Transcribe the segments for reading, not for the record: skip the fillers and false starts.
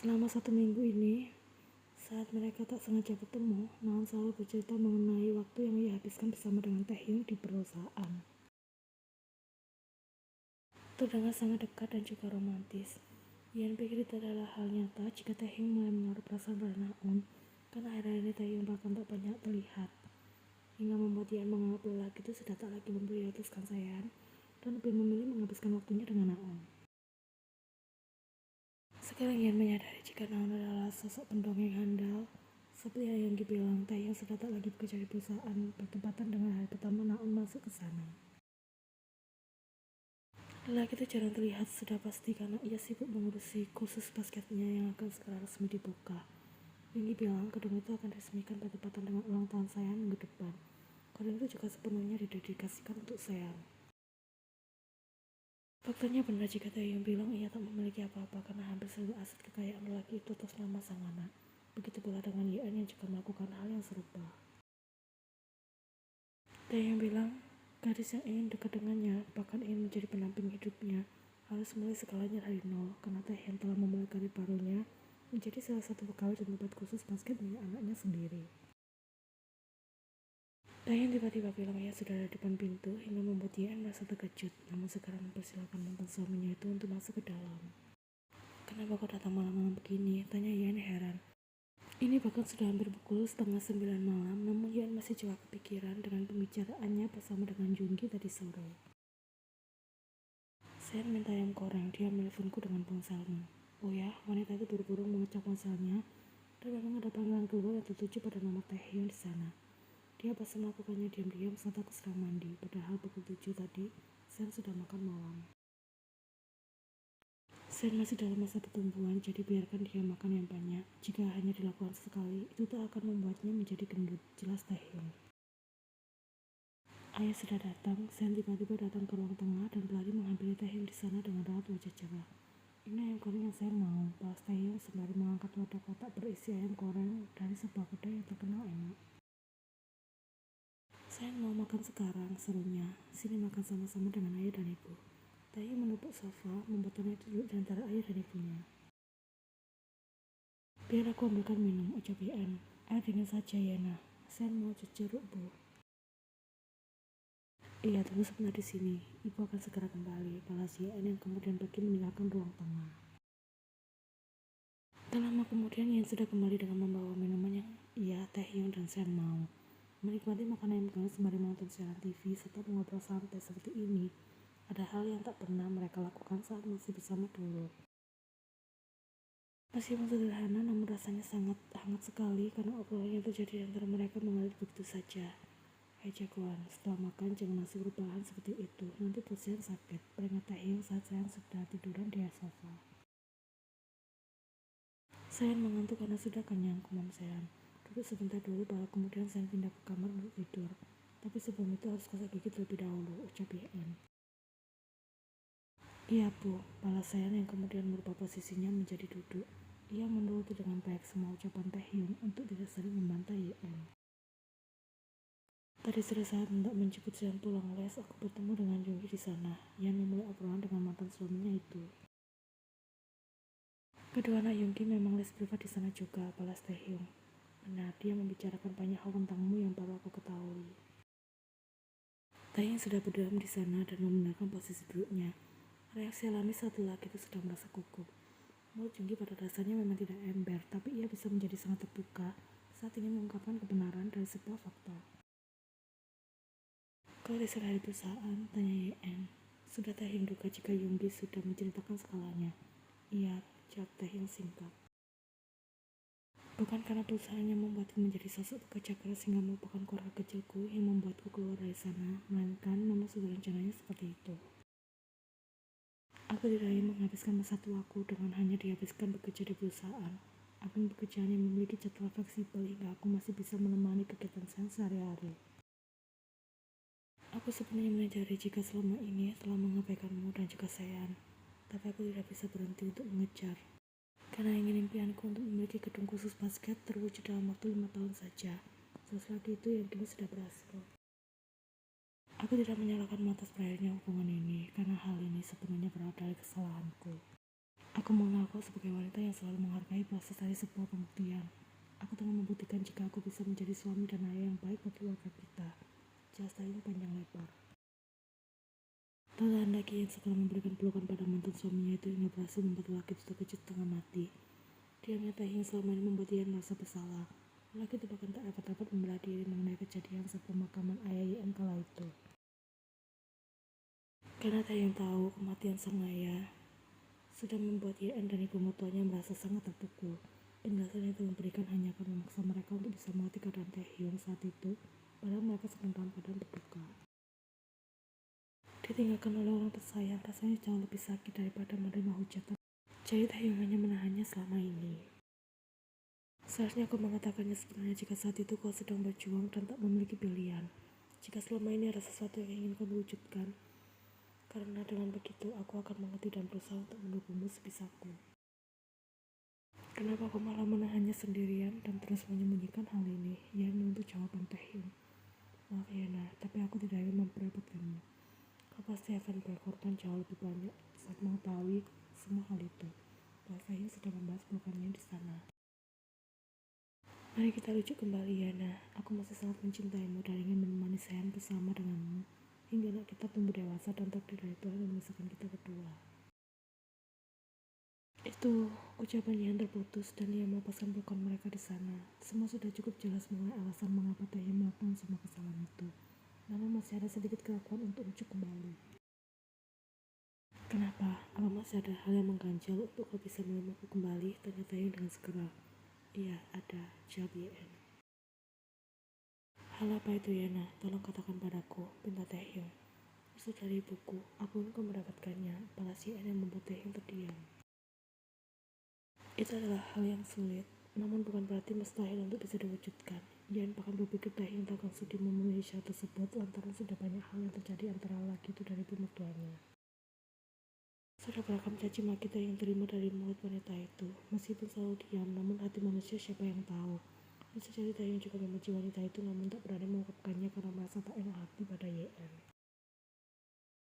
Selama 1 minggu ini, saat mereka tak sengaja bertemu, Naon selalu bercerita mengenai waktu yang ia habiskan bersama dengan Taehyung di perusahaan. Terdengar sangat dekat dan juga romantis. Ian pikir itu adalah hal nyata jika Taehyung mulai menaruh perasaan pada Naon, karena akhir-akhir ini Taehyung bahkan tak banyak terlihat, hingga membuat Ian menganggap lelaki itu sudah tak lagi memprioritaskan Sean dan lebih memilih menghabiskan waktunya dengan Naon. Sekarang Ian menyadari jika Naon adalah sosok pendongeng handal. Seperti yang Yonggi bilang, Taehyung sudah tak lagi bekerja di perusahaan bertepatan dengan hari pertama Naon masuk ke sana. Lelaki itu jarang terlihat, sudah pasti karena ia sibuk mengurusi kursus basketnya yang akan segera resmi dibuka. Yonggi bilang gedung itu akan diresmikan bertepatan dengan ulang tahun Sean minggu depan. Gedung itu juga sepenuhnya didedikasikan untuk Sean. Faktanya benar jika Taehyung bilang ia tak memiliki apa-apa karena hampir seluruh aset kekayaan lelaki itu atas nama sang anak. Begitu pula dengan Yeon yang juga melakukan hal yang serupa. Taehyung bilang gadis yang ingin dekat dengannya, bahkan ingin menjadi pendamping hidupnya, harus mulai segalanya dari nol karena Taehyung telah memulai karir barunya menjadi salah satu pegawai di tempat khusus basket milik anaknya sendiri. Taehyung tiba-tiba bilang ia sudah ada di depan pintu hingga membuat Yeon merasa terkejut, namun segera mempersilahkan mantan suaminya itu untuk masuk ke dalam. Kenapa kau datang malam-malam begini? Tanya Yeon heran. Ini bahkan sudah hampir pukul 8:30 malam, namun Yeon masih juga kepikiran dengan pembicaraannya bersama dengan Junggi tadi sore. Saya minta ayam goreng, dia menelponku dengan ponselmu. Oh ya, wanita itu buru-buru mengecek ponselnya, dan memang ada panggilan keluar yang tertuju pada nomor Taehyung di sana. Dia pasti melakukannya diam-diam saat aku sedang mandi, padahal pukul 7 tadi, Sen sudah makan malam. Sen masih dalam masa pertumbuhan, jadi biarkan dia makan yang banyak. Jika hanya dilakukan sekali, itu tak akan membuatnya menjadi gendut, jelas Taehyung. Ayah sudah datang. Sen tiba-tiba datang ke ruang tengah dan berlari menghampiri Taehyung di sana dengan raut wajah cerah. Ini ayam goreng yang saya mau, balas Taehyung sembari mengangkat wadah kotak berisi ayam goreng dari sebuah kedai yang terkenal enak. Saya mau makan sekarang, serunya. Sini makan sama-sama dengan ayah dan ibu. Taehyung menepuk sofa, membuatnya duduk di antara ayah dan ibunya. Biar aku ambilkan minum, ucap Yeon. Air dingin saja, Yena. Sen mau jus jeruk, Bu. Iya, tunggu sebentar di sini. Ibu akan segera kembali, balas Yeon yang kemudian pergi meninggalkan ruang tengah. Tak lama kemudian Yeon sudah kembali dengan membawa minuman yang Taehyung dan Sen mau. Menikmati makan ayam goreng sembari menonton siaran TV serta mengobrol santai seperti ini, ada hal yang tak pernah mereka lakukan saat masih bersama dulu. Meskipun sederhana, namun rasanya sangat hangat sekali karena obrolan yang terjadi antara mereka mengalir begitu saja. Hai jagoan, setelah makan jangan nasi berbahan seperti itu, nanti perut Sean sakit, peringat Taehyung saat Sean sudah tiduran di sofa. Sean mengantuk karena sudah kenyang, kumam Sean. Duduk sebentar dulu, baru kemudian Sean pindah ke kamar untuk tidur. Tapi sebelum itu harus gosok gigi terlebih dahulu, ucap Yeon. Iya Bu, balas Sean yang kemudian merubah posisinya menjadi duduk. Ia menuruti dengan baik semua ucapan Taehyung untuk tidak sering membantah Yeon. Tadi sore saat hendak menjemput Sean pulang les, aku bertemu dengan Junggi di sana. Yeon memulai obrolan dengan mantan suaminya itu. Kedua anak Junggi memang les privat di sana juga, balas Taehyung. Benar, dia membicarakan banyak hal tentangmu yang baru aku ketahui. Taehyung sudah berdiam di sana dan membenarkan posisi duduknya. Reaksi alami saat lelaki itu sudah merasa gugup. Mulut Junggi pada dasarnya memang tidak ember, tapi ia bisa menjadi sangat terbuka saat ingin mengungkapkan kebenaran dari sebuah fakta. Kau riset dari perusahaan? Tanya Yeon. Sudah Taehyung duga jika Junggi sudah menceritakan segalanya. Iya, jawab Taehyung singkat. Bukan karena perusahaannya membuatku menjadi sosok pekerja keras hingga melupakan keluarga kecilku yang membuatku keluar dari sana, melainkan memang sudah rencananya seperti itu. Aku tidak ingin menghabiskan masa tuaku dengan hanya dihabiskan bekerja di perusahaan. Aku ingin pekerjaan yang memiliki jadwal fleksibel hingga aku masih bisa menemani kegiatan saya sehari-hari. Aku sebenarnya menyadari jika selama ini telah mengabaikanmu dan juga Sean, tapi aku tidak bisa berhenti untuk mengejar. Karena ingin impianku untuk memiliki gedung khusus basket terwujud dalam waktu 5 tahun saja. Sesuatu itu yang kini sudah berhasil. Aku tidak menyalahkan atas berakhirnya hubungan ini, karena hal ini sepenuhnya berawal dari kesalahanku. Aku mengaku sebagai wanita yang selalu menghargai proses dari sebuah pembuktian. Aku telah membuktikan jika aku bisa menjadi suami dan ayah yang baik bagi keluarga kita. Jelas Taeyong panjang lebar. Tanda Kian segera memberikan pelukan pada mantan suaminya itu hingga berhasil membuat lelaki itu terkejut setengah mati. Diamnya Taeyong selama ini membuat Ian merasa bersalah. Lelaki itu bahkan tak dapat membela diri mengenai kejadian saat pemakaman ayah Ian kala itu. Karena Taeyong tahu kematian sang ayah sudah membuat Ian dan ibu mertuanya merasa sangat terpukul. Penjelasan itu memberikan hanya akan memaksa mereka untuk bisa mengerti keadaan Taehyung saat itu, padahal mereka sedang dalam keadaan berduka. Ditinggalkan oleh orang tersayang rasanya jauh lebih sakit daripada menerima hujatan. Jadi Taehyung hanya menahannya selama ini. Seharusnya aku mengatakannya sebenarnya jika saat itu kau sedang berjuang dan tak memiliki pilihan. Jika selama ini ada sesuatu yang ingin kau wujudkan, karena dengan begitu aku akan mengerti dan berusaha untuk mendukungmu sebisaku. Kenapa aku malah menahannya sendirian dan terus menyembunyikan hal ini? Ya, menuntut jawaban Taehyung. Maaf Yana, tapi aku tidak ingin memperepotkanmu. Kau pasti akan berkorban jauh lebih banyak saat mengetahui semua hal itu. Bahwa Taehyung sudah membahas pelukannya di sana. Mari kita rujuk kembali Yana. Aku masih sangat mencintaimu dan ingin menemani Sean bersama denganmu hingga anak kita tumbuh dewasa dan takdir dari Tuhan yang memisahkan kita berdua. Itu ucapan Ian terputus dan ia melepaskan pelukan mereka di sana. Semua sudah cukup jelas mengenai alasan mengapa Taehyung melakukan semua kesalahan itu. Namun masih ada sedikit keraguan untuk rujuk kembali. Kenapa? Apa masih ada hal yang mengganjal untuk kau bisa menemuku kembali? Tanya Taehyung dengan segera. Iya, ada, jawab Ian. Hal apa itu Yana? Tolong katakan padaku, pinta Taehyung. Maksud dari ibuku, aku ingin kau mendapatkannya. Balas Ian yang membuat Taehyung terdiam. Itu adalah hal yang sulit, namun bukan berarti mustahil untuk bisa diwujudkan. Ian bahkan berpikir Taehyung tak akan sudi memenuhi syarat tersebut lantaran sudah banyak hal yang terjadi antara laki itu dan ibu mertuanya. Sudah beragam caci maki yang terima dari mulut wanita itu. Meskipun selalu diam, namun hati manusia siapa yang tahu. Bisa jadi Taehyung juga membenci wanita itu namun tak berani mengungkapkannya karena merasa tak enak hati pada Ian.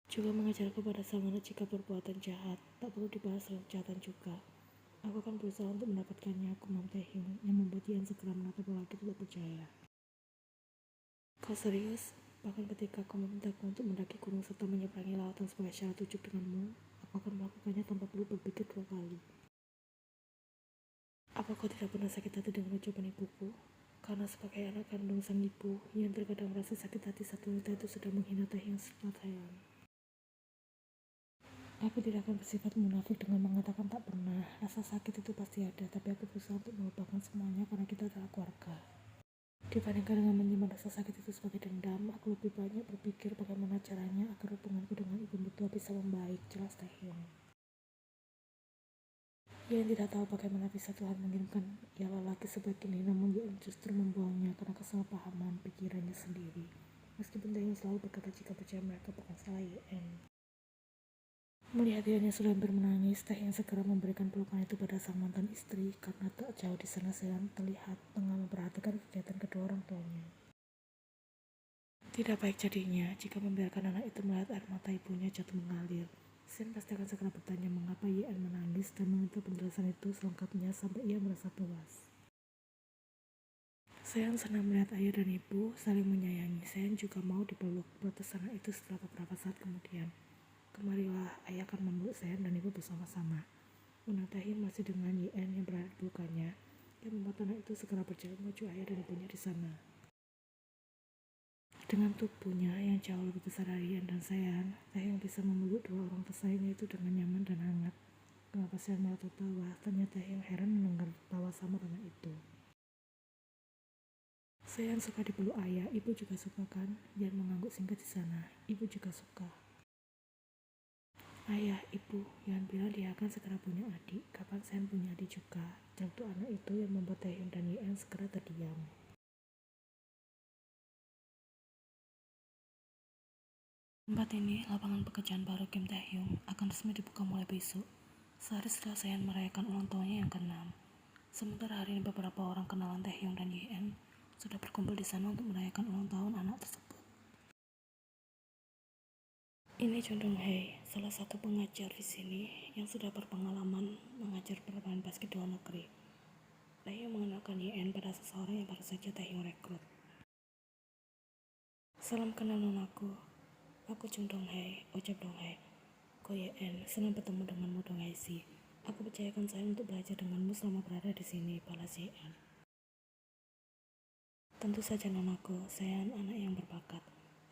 Juga mengajarku pada sang anak jika perbuatan jahat tak perlu dibalas dengan kejahatan juga. Aku akan berusaha untuk mendapatkannya, aku Mam Taehyung, yang membuat Ian segera menatap lelaki tidak percaya. Kau serius? Bahkan ketika kau memintaku untuk mendaki gunung serta menyeberangi lautan sebagai syarat ujuk denganmu, aku akan melakukannya tanpa perlu berpikir 2 kali. Apa kau tidak pernah sakit hati dengan ucapan ibuku? Karena sebagai anak kandung sang ibu, Ian terkadang merasa sakit hati saat wanita itu sudah menghina Taehyung setelah sayang. Aku tidak akan bersifat munafik dengan mengatakan tak pernah. Rasa sakit itu pasti ada, tapi aku berusaha untuk melupakan semuanya karena kita adalah keluarga. Dibandingkan dengan menyimpan rasa sakit itu sebagai dendam, aku lebih banyak berpikir bagaimana caranya agar hubunganku dengan ibu mertua bisa membaik, jelas Taehyung. Ian tidak tahu bagaimana bisa Tuhan mengirimkan ia lelaki sebaik ini, namun Ian justru membuangnya karena kesalahpahaman pikirannya sendiri. Meskipun Taehyung selalu berkata jika percaya mereka bukan salah Ian. Melihat Ian yang sudah hampir menangis, Taehyung segera memberikan pelukan itu pada sang mantan istri karena tak jauh di sana Sean terlihat tengah memperhatikan kegiatan kedua orang tuanya. Tidak baik jadinya jika membiarkan anak itu melihat air mata ibunya jatuh mengalir. Sean pasti akan segera bertanya mengapa Ian menangis dan meminta penjelasan itu selengkapnya sampai ia merasa puas. Sean senang melihat ayah dan ibu saling menyayangi. Sean juga mau dipeluk, protes anak itu setelah beberapa saat kemudian. Kemarilah, ayah akan memeluk Sean dan ibu bersama-sama. Undang Taehyung masih dengan Ian yang berada di pelukannya. Yang membuat anak itu segera berjalan menuju ayah dan ibunya di sana. Dengan tubuhnya yang jauh lebih besar dari Ian dan Sean, Taehyung bisa memeluk dua orang tersayangnya itu dengan nyaman dan hangat. Kenapa Sean malah tertawa? Tanya Taehyung heran mendengar tawa sama anak itu. Sean suka dipeluk ayah, ibu juga suka kan? Ian mengangguk singkat di sana. Ibu juga suka. Ayah, ibu, Ian bilang dia akan segera punya adik. Kapan Sean punya adik juga? Jawab anak itu yang membuat Taehyung dan Ian segera terdiam. Tempat ini, lapangan pekerjaan baru Kim Taehyung, akan resmi dibuka mulai besok. Sehari setelah Sean merayakan ulang tahunnya yang ke-6. Sementara hari ini beberapa orang kenalan Taehyung dan Ian sudah berkumpul di sana untuk merayakan ulang tahun anak tersebut. Ini Chun Hei, salah satu pengajar di sini yang sudah berpengalaman mengajar bermain basket di luar negeri. Taehyung mengenalkan Yen pada seseorang yang baru saja Taehyung rekrut. Salam kenal nonaku, aku Chun Hei, ucap Dong Hei. Ko Yen, senang bertemu denganmu Dong Hei si. Aku percayakan saya untuk belajar denganmu selama berada di sini, balas Yen. Tentu saja nonaku, saya anak yang berbakat.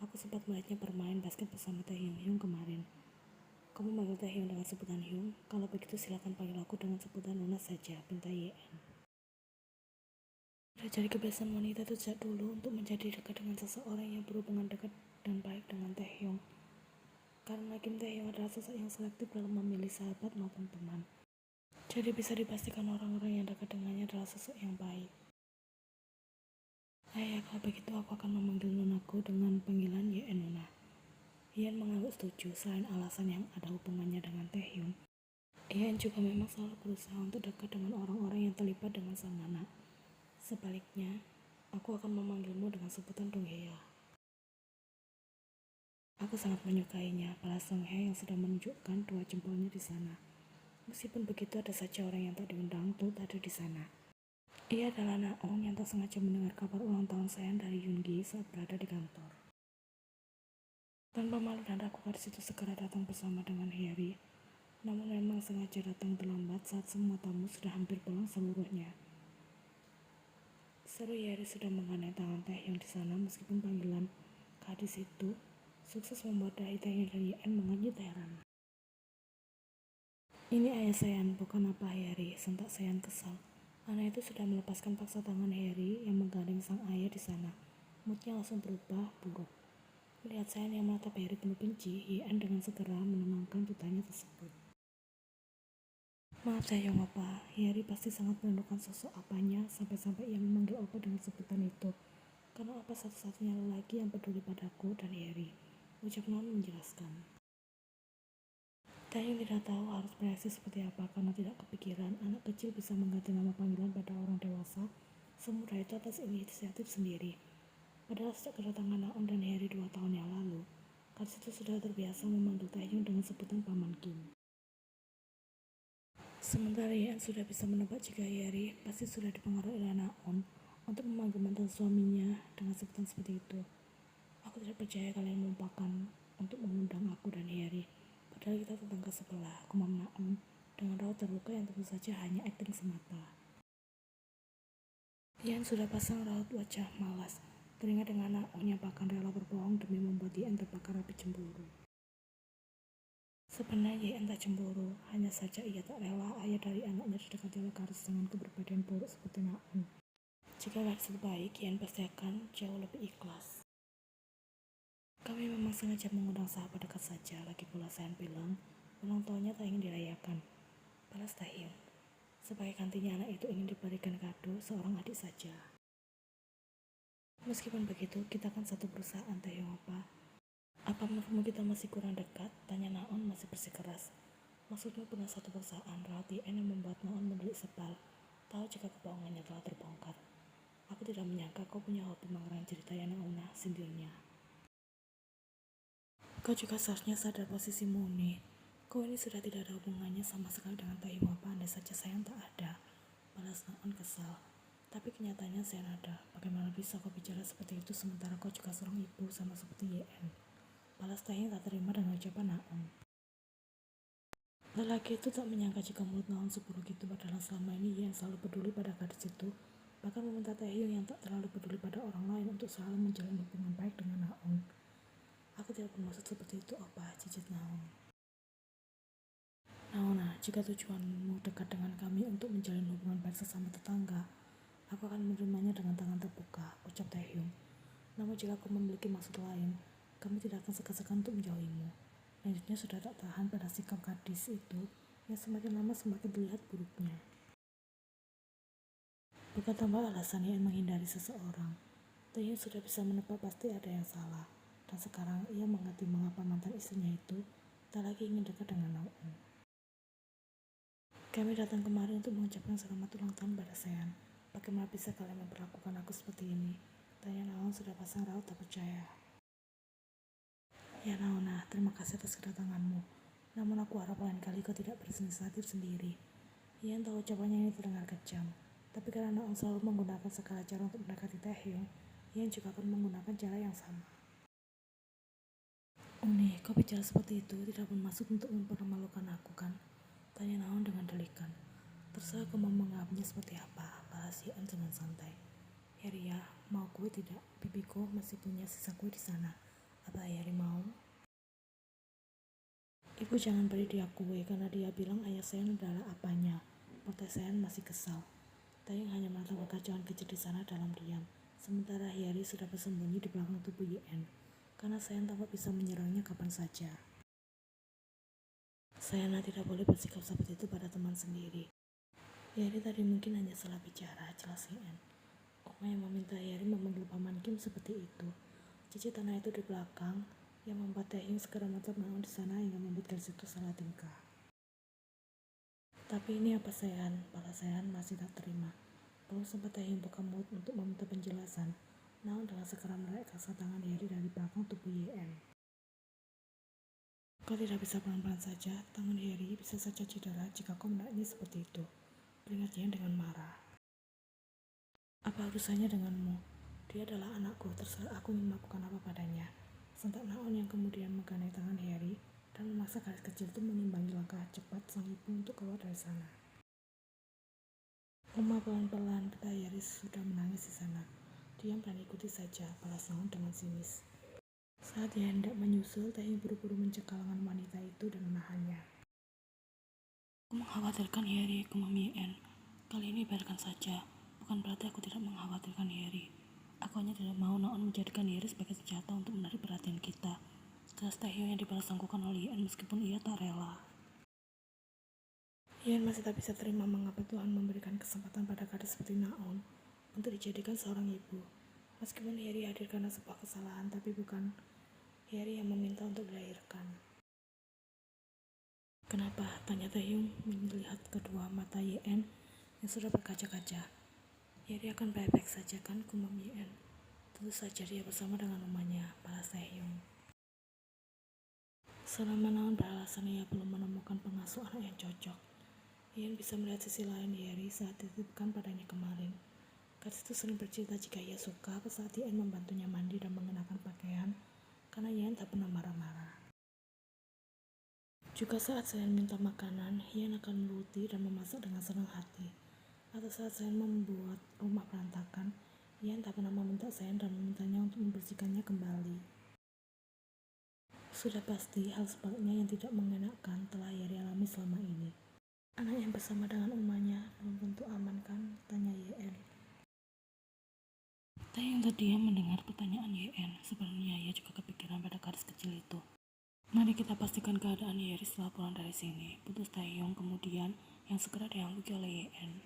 Aku sempat melihatnya bermain basket bersama Taehyung kemarin. Kamu manggil Taehyung dengan sebutan Hyung? Kalau begitu silakan panggil aku dengan sebutan Nona saja, pinta Yen. Sudah jadi kebiasaan wanita itu sejak dulu untuk menjadi dekat dengan seseorang yang berhubungan dekat dan baik dengan Taehyung. Karena Kim Taehyung adalah sosok yang selektif dalam memilih sahabat maupun teman. Jadi bisa dipastikan orang-orang yang dekat dengannya adalah sosok yang baik. Ayah, kalau begitu aku akan memanggil nonaku dengan panggilan Yen Nona. Yen mengangguk setuju selain alasan yang ada hubungannya dengan Taehyung. Yen juga memang selalu berusaha untuk dekat dengan orang-orang yang terlibat dengan sang anak. Sebaliknya, aku akan memanggilmu dengan sebutan Dong Hea. Aku sangat menyukainya, balas Dong Hea yang sudah menunjukkan dua jempolnya di sana. Meskipun begitu, ada saja orang yang tak diundang untuk ada di sana. Ia adalah Naon yang tak sengaja mendengar kabar ulang tahun sayang dari Yoongi saat berada di kantor. Tanpa malu dan ragu, gadis itu segera datang bersama dengan Harry. Namun memang sengaja datang terlambat saat semua tamu sudah hampir pulang seluruhnya. Seru Harry sudah mengenai tangan Taehyung di sana meskipun panggilan gadis itu sukses membuat dahi Taehyung dan Yen mengenyit heran. Ini ayah Sayan, bukan apa Harry, sentak Sayan kesal. Anak itu sudah melepaskan paksa tangan Harry yang menggandeng sang ayah di sana. Moodnya langsung berubah buruk. Melihat Sayan yang menatap Harry penuh benci, Yen dengan segera menenangkan putanya tersebut. Maaf Taehyung Opa, Harry pasti sangat merindukan sosok apanya sampai-sampai ia memanggil Opa dengan sebutan itu. Karena Opa satu-satunya lelaki yang peduli padaku dan Harry, ucap Non menjelaskan. Taehyung tidak tahu harus bereaksi seperti apa karena tidak kepikiran anak kecil bisa mengganti nama panggilan pada orang dewasa semudah itu atas inisiatif sendiri. Padahal sejak kedatangan Naon dan Harry 2 tahun yang lalu, gadis itu sudah terbiasa memanggil Taehyung dengan sebutan Paman Kim. Sementara Yen sudah bisa menebak jika Harry pasti sudah dipengaruhi oleh Naon untuk memanggil mantan suaminya dengan sebutan seperti itu. Aku tidak percaya kalian melupakan untuk mengundang aku dan Harry. Padahal kita tetangga sebelah, kumam Naon dengan raut terluka yang tentu saja hanya akting semata. Yen sudah pasang raut wajah malas, teringat dengan Naon yang bahkan rela berbohong demi membuat Yen terbakar api cemburu. Sebenarnya Yen tak cemburu, hanya saja ia tak rela ayah dari anaknya didekati oleh gadis dengan kepribadian buruk seperti Naon. Jika gadis baik, Yen pasti akan jauh lebih ikhlas. Kami memang sengaja mengundang sahabat dekat saja, lagi pula Sayan bilang ulang tahunnya tak ingin dirayakan. Balas Taehyung. Sebagai gantinya anak itu ingin diberikan kado seorang adik saja. Meskipun begitu, kita kan satu perusahaan Taehyung Opa. Apa menurutmu kita masih kurang dekat? Tanya Naon masih bersikeras. Maksudmu pernah satu perusahaan, raut Yen yang membuat Naon mendelik sebal. Tahu jika kebohongannya telah terbongkar. Aku tidak menyangka kau punya hobi mengarang cerita yang Naona, sindirnya. Kau juga seharusnya sadar posisimu nih. Kau ini sudah tidak ada hubungannya sama sekali dengan Taehyung Opa, andai saja sayang tak ada. Balas Naon kesal. Tapi kenyataannya Sayan ada. Bagaimana bisa kau bicara seperti itu sementara kau juga seorang ibu sama seperti Yen? Balas Taehyung tak terima dengan ucapan Naon. Lelaki itu tak menyangka jika mulut Naon seburuk itu, padahal selama ini Yen selalu peduli pada gadis itu. Bahkan meminta Taehyung yang tak terlalu peduli pada orang lain untuk selalu menjalin hubungan baik dengan Naon. Aku tidak bermaksud seperti itu, Opa, cicit Naon. Naona, jika tujuanmu dekat dengan kami untuk menjalin hubungan baik sesama tetangga, aku akan menerimanya dengan tangan terbuka, ucap Taehyung. Namun jika kau memiliki maksud lain, kami tidak akan segan-segan untuk menjauhimu. Lanjutnya sudah tak tahan pada sikap gadis itu yang semakin lama semakin terlihat buruknya. Bukan tanpa alasan Yen menghindari seseorang, Taehyung sudah bisa menebak pasti ada yang salah. Dan sekarang ia mengerti mengapa mantan istrinya itu tak lagi ingin dekat dengan Naon. Kami datang kemari untuk mengucapkan selamat ulang tahun pada Sayan. Bagaimana bisa kalian memperlakukan aku seperti ini? Tanya Naon sudah pasang raut tak percaya. Ya Naona, terima kasih atas kedatanganmu. Namun aku harap lain kali kau tidak berinisiatif sendiri. Ian tahu ucapannya ini terdengar kejam, tapi karena Naon selalu menggunakan segala cara untuk mendekati Taehyung, Ian juga akan menggunakan cara yang sama. Uni, kau bicara seperti itu tidak bermaksud untuk mempermalukan aku kan? Tanya Naon dengan delikan. Terserah kau mau menganggapnya seperti apa, balas Ian dengan santai. Yeri ya, mau kue tidak? Bibiku masih punya sisa kue di sana. Apa Yeri mau? Ibu jangan beri dia kue karena dia bilang ayah saya adalah apanya. Partai saya masih kesal. Taeyong hanya menatap kekacauan kecil di sana dalam diam. Sementara Hyeri sudah bersembunyi di belakang tubuh Yen. Karena Sayan tampak bisa menyerangnya kapan saja. Sayana tidak boleh bersikap seperti itu pada teman sendiri. Hyeri tadi mungkin hanya salah bicara, jelas Yen. Oma yang meminta Hyeri memanggil Paman Kim seperti itu. Cici tanah itu di belakang yang membuat Taehyung segera menatap Naon di sana hingga membuat gadis itu salah tingkah. Tapi ini apa Sayan? Balas Sayan masih tak terima. Belum sempat Taehyung buka mulut untuk meminta penjelasan, Naon dengan segera menarik kasar tangan Hyeri dari belakang tubuh Yen. Kau tidak bisa pelan-pelan saja, tangan Hyeri bisa saja cedera jika kau menariknya seperti itu. Peringat Yen dengan marah. Apa urusannya denganmu? Dia adalah anakku, terserah aku ingin melakukan apa padanya. Sentak Naon yang kemudian menggandeng tangan Hyeri dan memaksa gadis kecil itu mengimbangi langkah cepat sang ibu untuk keluar dari sana. Oma pelan-pelan, kata Hyeri sudah menangis di sana. Diam dan ikuti saja, balas Naon dengan sinis. Saat dia hendak menyusul, Taehyung buru-buru mencekal lengan wanita itu dan menahannya. Aku mengkhawatirkan Hyeri, Mami Yen. Kali ini biarkan saja. Bukan berarti aku tidak mengkhawatirkan Hyeri. Aku hanya tidak mau Naon menjadikan Hyeri sebagai senjata untuk menarik perhatian kita. Jelas Taehyung yang dibalas-sangkukan oleh Yen meskipun ia tak rela. Yen masih tak bisa terima mengapa Tuhan memberikan kesempatan pada gadis seperti Naon untuk dijadikan seorang ibu. Meskipun Hyeri hadir karena sebuah kesalahan, tapi bukan Hyeri yang meminta untuk dilahirkan. Kenapa? Tanya Taehyung melihat kedua mata Yen yang sudah berkaca-kaca. Hyeri akan baik-baik saja kan, gumam Yen. Tentu saja dia bersama dengan rumahnya, balas Taehyung. Selama Naon beralasan ia belum menemukan pengasuh anak yang cocok, Yen bisa melihat sisi lain Hyeri saat dititipkan padanya kemarin. Gadis itu sering bercerita jika ia suka saat Yen membantunya mandi dan mengenakan pakaian, karena Yen tak pernah marah-marah. Juga saat Sayan minta makanan, Yen akan menuruti dan memasak dengan senang hati. Atau saat Sayan membuat rumah berantakan, Yen tak pernah meminta Sayan dan memintanya untuk membersihkannya kembali. Sudah pasti hal sebaliknya yang tidak mengenakan telah Hyeri alami selama ini. Anak yang bersama dengan umahnya belum tentu aman kan? Tanya Yen. Taehyung terdiam mendengar pertanyaan Yen. Sebenarnya ia juga kepikiran pada gadis kecil itu. Mari kita pastikan keadaan Hyeri setelah pulang dari sini. Putus Taehyung kemudian yang segera diangguki oleh Yen.